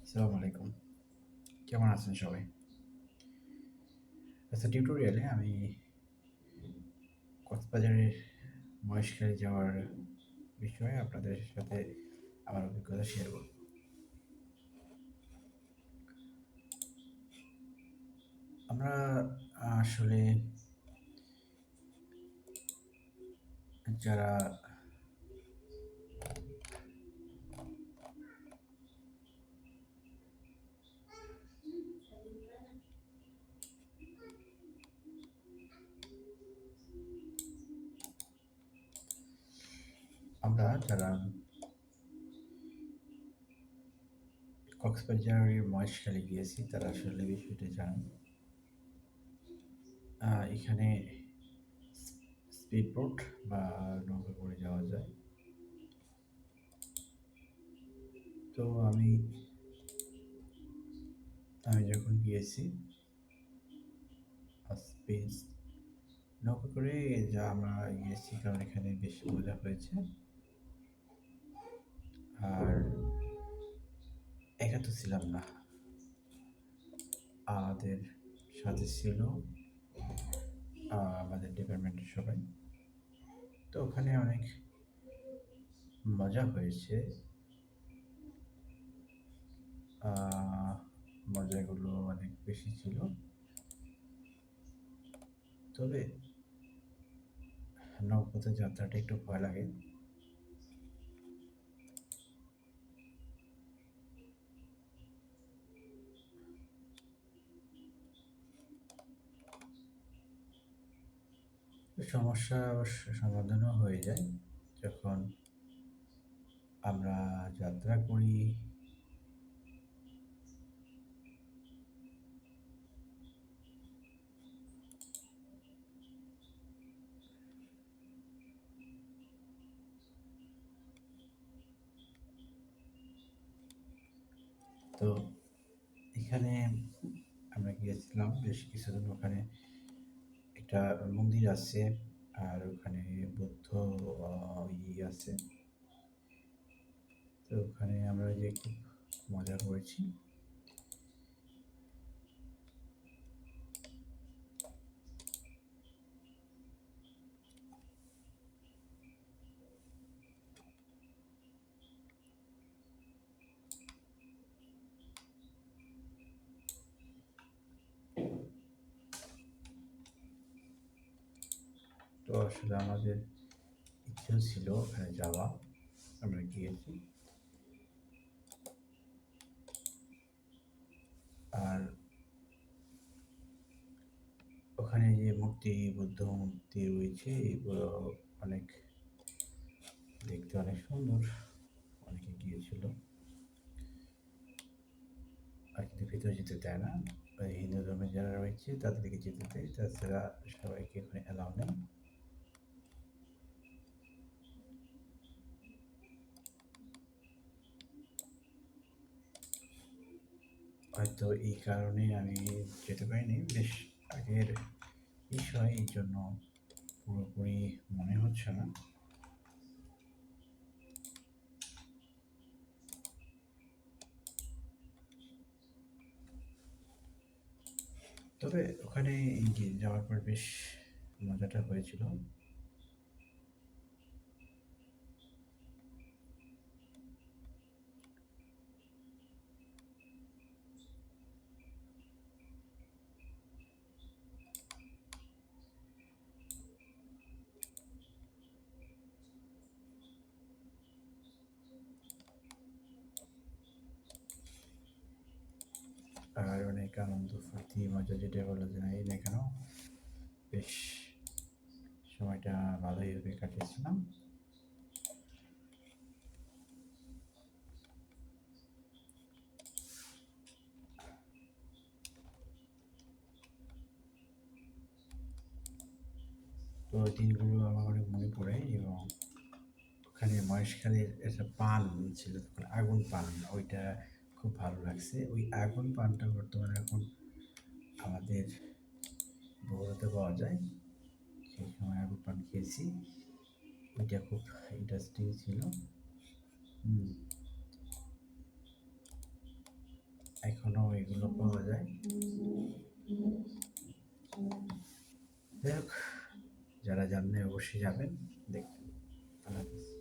আসসালামু আলাইকুম। কেমন আছেন সবাই? আচ্ছা, টিউটোরিয়ালে আমি কক্সবাজারের মহেশখালী যাওয়ার বিষয়ে আপনাদের সাথে আমার অভিজ্ঞতা শেয়ার করব। আমরা আসলে যারা যারা কক্সবাজারের মহেশখালী গিয়েছি তারা আসলে বিষয়টি জানেন। এখানে স্পিড বোট বা নৌকা করে যাওয়া যায়। তো আমি যখন গিয়েছি স্পিড নৌকা করে আমরা গিয়েছি, কারণ এখানে বেশ মজা হয়েছে। আর একা তো ছিলাম না, আমাদের সাথে ছিল আমাদের ডিপার্টমেন্টের সবাই। তো ওখানে অনেক মজা হয়েছে। মজাগুলো অনেক বেশি ছিল। তবে নৌপথে যাত্রাটা একটু ভয় লাগে। সমস্যা অবশ্য সমাধানও হয়ে যায় যখন আমরা যাত্রা করি। তো এখানে আমরা গিয়েছিলাম বেশ কিছুদিন। ওখানে একটা মন্দির আছে, আর ওখানে বুদ্ধ আছে। তো ওখানে আমরা যে খুব মজা করেছি। তো আসলে আমাদের ইচ্ছেও ছিল ওখানে যাওয়া, আমরা গিয়েছি। আর ওখানে যে বুদ্ধ মূর্তি রয়েছে, এগুলো অনেক দেখতে অনেক সুন্দর। অনেকে গিয়েছিল, আর কিন্তু ভিতরে যেতে দেয় না। হিন্দু ধর্মে যারা রয়েছে তাদেরকে যেতে দেয়, তাছাড়া সবাইকে ওখানে অ্যালাউ নেই। হয়তো এই কারণে আমি যেতে পারিনি, বেশ আগের বিষয়, এই জন্য পুরোপুরি মনে হচ্ছে না। তবে ওখানে যাওয়ার পর বেশ মজাটা হয়েছিল। আর অনেক আনন্দ ফুর্তি মজা যেটা বলা যায় না কেন, বেশ সময়টা ভালোইভাবে কাটিয়েছিলাম। তো ওই দিনগুলো আমার অনেক মনে পড়ে। এবং ওখানে মহেশখালীর একটা পান ছিল, তখন আগুন পান, ওইটা খুব ভালো লাগছে। ওই আগুন পানটা বর্তমানে এখন আমাদের বগুড়াতে পাওয়া যায়। সেই সময় আগুন পান খেয়েছি, ওইটা খুব ইন্টারেস্টিং ছিল। হুম। এখনো এগুলো পাওয়া যায়। যাই হোক, যারা যান নাই অবশ্যই যাবেন, দেখবেন। আল্লাহ হাফেজ।